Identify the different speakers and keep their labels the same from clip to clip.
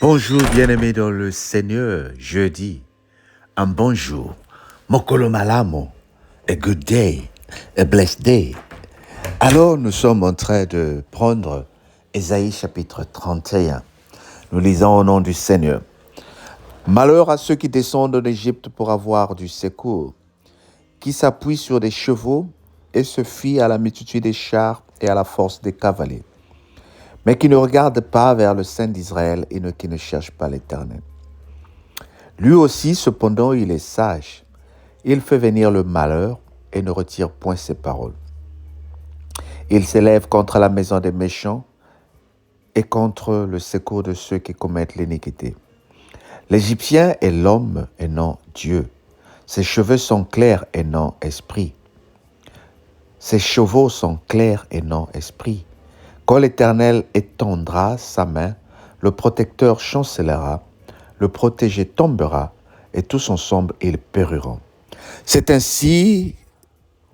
Speaker 1: Bonjour bien-aimés dans le Seigneur, jeudi, un bonjour, mokolo malamo, a good day, a blessed day. Alors nous sommes en train de prendre Ésaïe chapitre 31. Nous lisons au nom du Seigneur. Malheur à ceux qui descendent d'Égypte pour avoir du secours, qui s'appuient sur des chevaux et se fient à la multitude des chars et à la force des cavaliers, mais qui ne regardent pas vers le Saint d'Israël et qui ne cherchent pas l'Éternel. Lui aussi, cependant, il est sage. Il fait venir le malheur et ne retire point ses paroles. Il s'élève contre la maison des méchants et contre le secours de ceux qui commettent l'iniquité. L'Égyptien est l'homme et non Dieu. Ses cheveux sont clairs et non esprits. Ses chevaux sont clairs et non esprits. Quand l'Éternel étendra sa main, le protecteur chancellera, le protégé tombera, et tous ensemble ils périront. C'est ainsi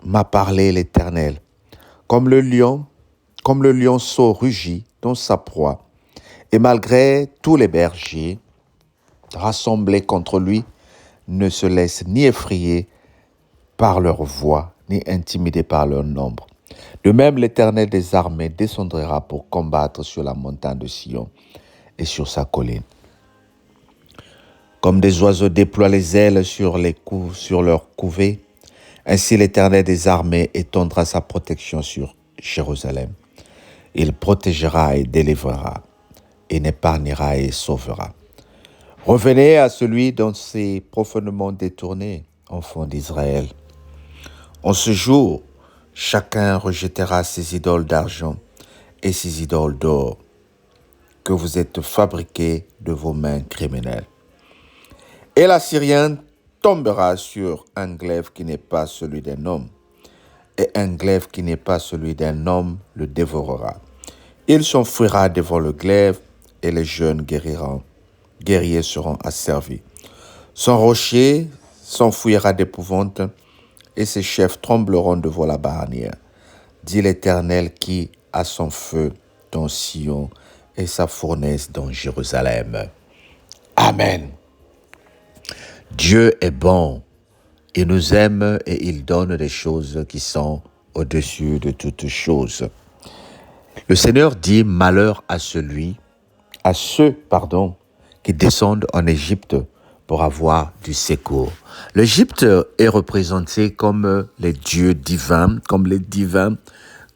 Speaker 1: m'a parlé l'Éternel. Comme le lionceau rugit dans sa proie, et malgré tous les bergers rassemblés contre lui, ne se laissent ni effrayer par leur voix, ni intimider par leur nombre. De même, l'Éternel des armées descendra pour combattre sur la montagne de Sion et sur sa colline. Comme des oiseaux déploient les ailes sur leur couvée, ainsi l'Éternel des armées étendra sa protection sur Jérusalem. Il protégera et délivrera, et n'épargnera et sauvera. Revenez à celui dont s'est profondément détourné, enfants d'Israël. En ce jour, chacun rejettera ses idoles d'argent et ses idoles d'or que vous êtes fabriqués de vos mains criminelles. Et l'Assyrien tombera sur un glaive qui n'est pas celui d'un homme, et un glaive qui n'est pas celui d'un homme le dévorera. Il s'enfuira devant le glaive, et les jeunes guerriers seront asservis. Son rocher s'enfuira d'épouvante, et ses chefs trembleront devant la bannière. Dit l'Éternel qui a son feu dans Sion et sa fournaise dans Jérusalem. Amen. Dieu est bon, il nous aime et il donne des choses qui sont au-dessus de toutes choses. Le Seigneur dit malheur à ceux qui descendent en Égypte pour avoir du secours. L'Égypte est représentée comme les dieux divins,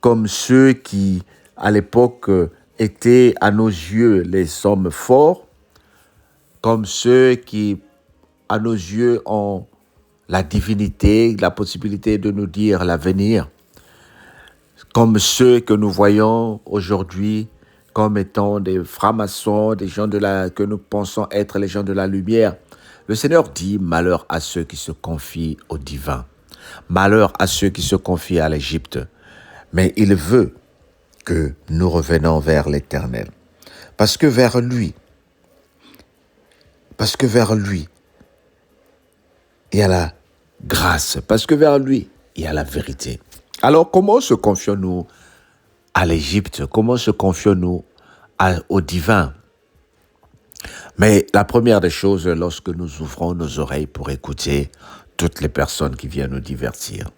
Speaker 1: comme ceux qui, à l'époque, étaient à nos yeux les hommes forts, comme ceux qui, à nos yeux, ont la divinité, la possibilité de nous dire l'avenir, comme ceux que nous voyons aujourd'hui comme étant des francs-maçons, des gens que nous pensons être les gens de la lumière. Le Seigneur dit malheur à ceux qui se confient au divin, malheur à ceux qui se confient à l'Égypte. Mais il veut que nous revenions vers l'Éternel, parce que vers lui, il y a la grâce, parce que vers lui, il y a la vérité. Alors, comment se confions-nous à l'Égypte? Comment se confions-nous au divin? Mais la première des choses, lorsque nous ouvrons nos oreilles pour écouter toutes les personnes qui viennent nous divertir.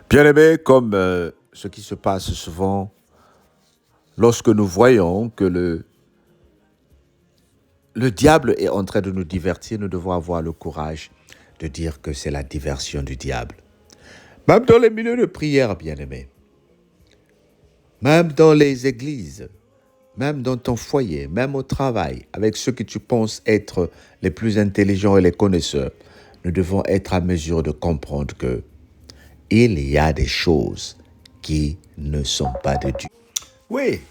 Speaker 1: Bien-aimés, comme ce qui se passe souvent, lorsque nous voyons que le diable est en train de nous divertir, nous devons avoir le courage de dire que c'est la diversion du diable. Même dans les milieux de prière, bien-aimés, même dans les églises, même dans ton foyer, même au travail, avec ceux que tu penses être les plus intelligents et les connaisseurs, nous devons être à mesure de comprendre que il y a des choses qui ne sont pas de Dieu. Oui,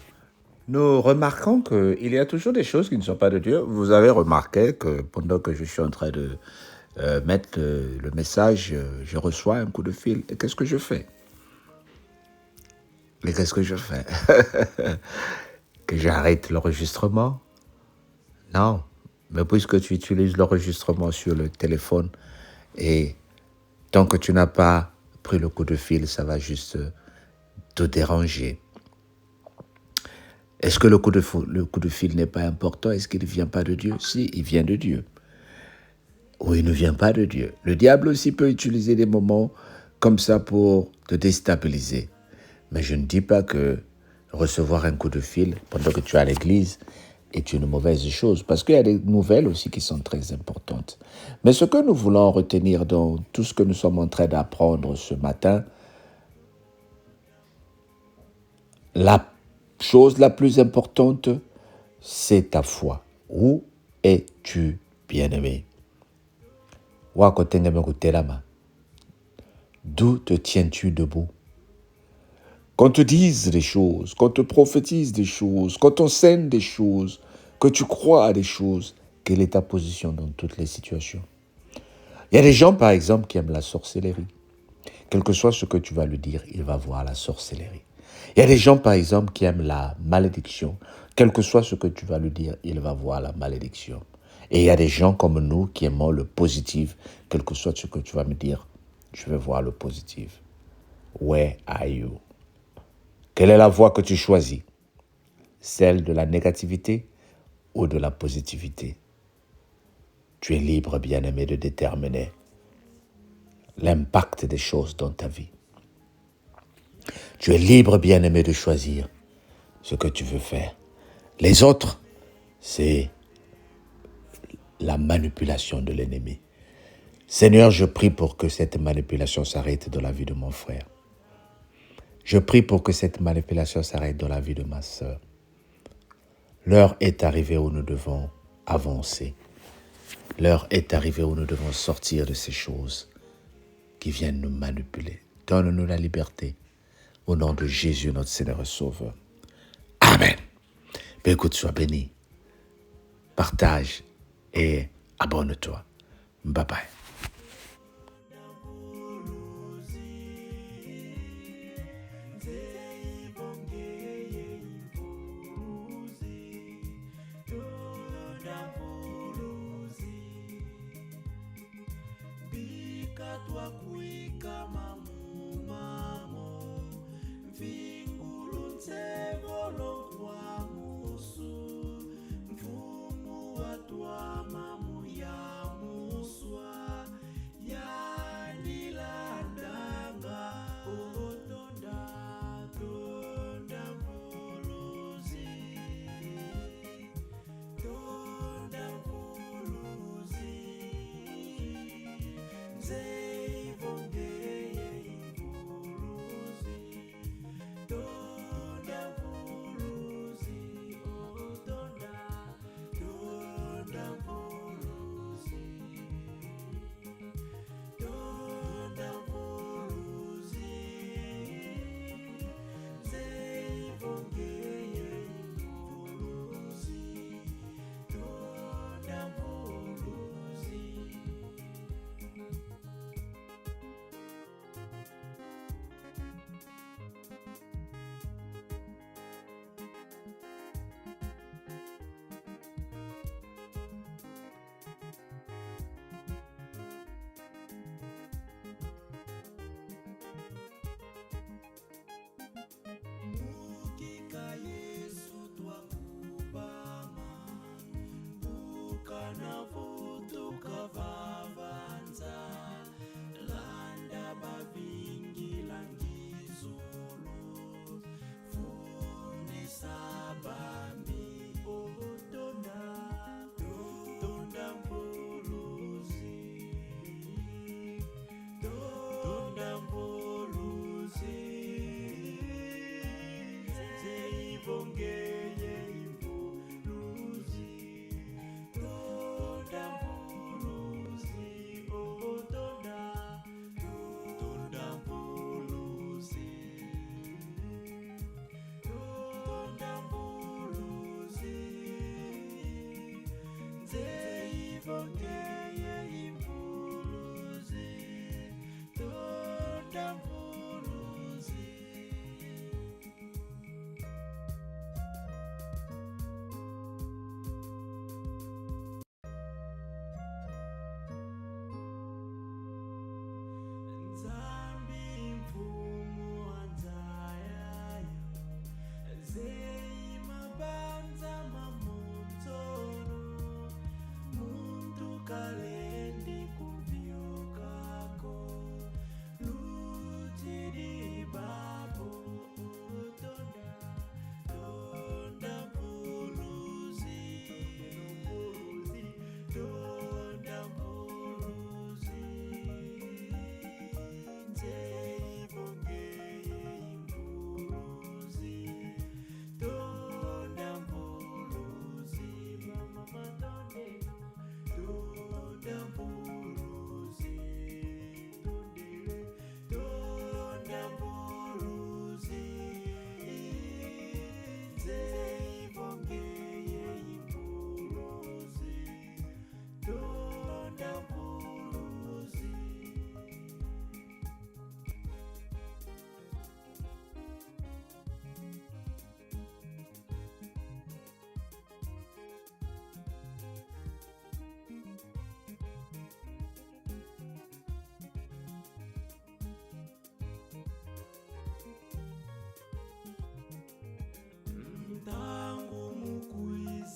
Speaker 1: nous remarquons qu'il y a toujours des choses qui ne sont pas de Dieu. Vous avez remarqué que pendant que je suis en train de mettre le message, je reçois un coup de fil. Et qu'est-ce que je fais? Que j'arrête l'enregistrement? Non, mais puisque tu utilises l'enregistrement sur le téléphone et tant que tu n'as pas pris le coup de fil, ça va juste te déranger. Est-ce que le coup de fil n'est pas important? Est-ce qu'il ne vient pas de Dieu? Si, il vient de Dieu. Ou il ne vient pas de Dieu. Le diable aussi peut utiliser des moments comme ça pour te déstabiliser. Mais je ne dis pas que recevoir un coup de fil pendant que tu es à l'église est une mauvaise chose, parce qu'il y a des nouvelles aussi qui sont très importantes. Mais ce que nous voulons retenir dans tout ce que nous sommes en train d'apprendre ce matin, la chose la plus importante, c'est ta foi. Où es-tu, bien-aimé? D'où te tiens-tu debout? Qu'on te dise des choses, qu'on te prophétise des choses, qu'on t'enseigne des choses, que tu crois à des choses, quelle est ta position dans toutes les situations? Il y a des gens, par exemple, qui aiment la sorcellerie. Quel que soit ce que tu vas lui dire, il va voir la sorcellerie. Il y a des gens, par exemple, qui aiment la malédiction. Quel que soit ce que tu vas lui dire, il va voir la malédiction. Et il y a des gens comme nous qui aimons le positif. Quel que soit ce que tu vas me dire, je vais voir le positif. Where are you? Quelle est la voie que tu choisis? Celle de la négativité ou de la positivité? Tu es libre, bien-aimé, de déterminer l'impact des choses dans ta vie. Tu es libre, bien-aimé, de choisir ce que tu veux faire. Les autres, c'est la manipulation de l'ennemi. Seigneur, je prie pour que cette manipulation s'arrête dans la vie de mon frère. Je prie pour que cette manipulation s'arrête dans la vie de ma sœur. L'heure est arrivée où nous devons avancer. L'heure est arrivée où nous devons sortir de ces choses qui viennent nous manipuler. Donne-nous la liberté. Au nom de Jésus, notre Seigneur et Sauveur. Amen. Ben écoute, sois béni. Partage et abonne-toi. Bye bye.
Speaker 2: Twakuika mamumamo mvingulutse volokwa musu mfumu watwa mamu ya muswa yandilandanga otonda tonda mvuluzi tonda mvuluzi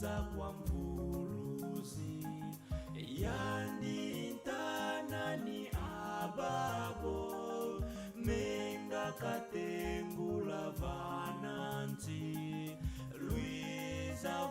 Speaker 2: Luisa kwa mvuluzi yanditanani ababo menga katengula vananzi Luisa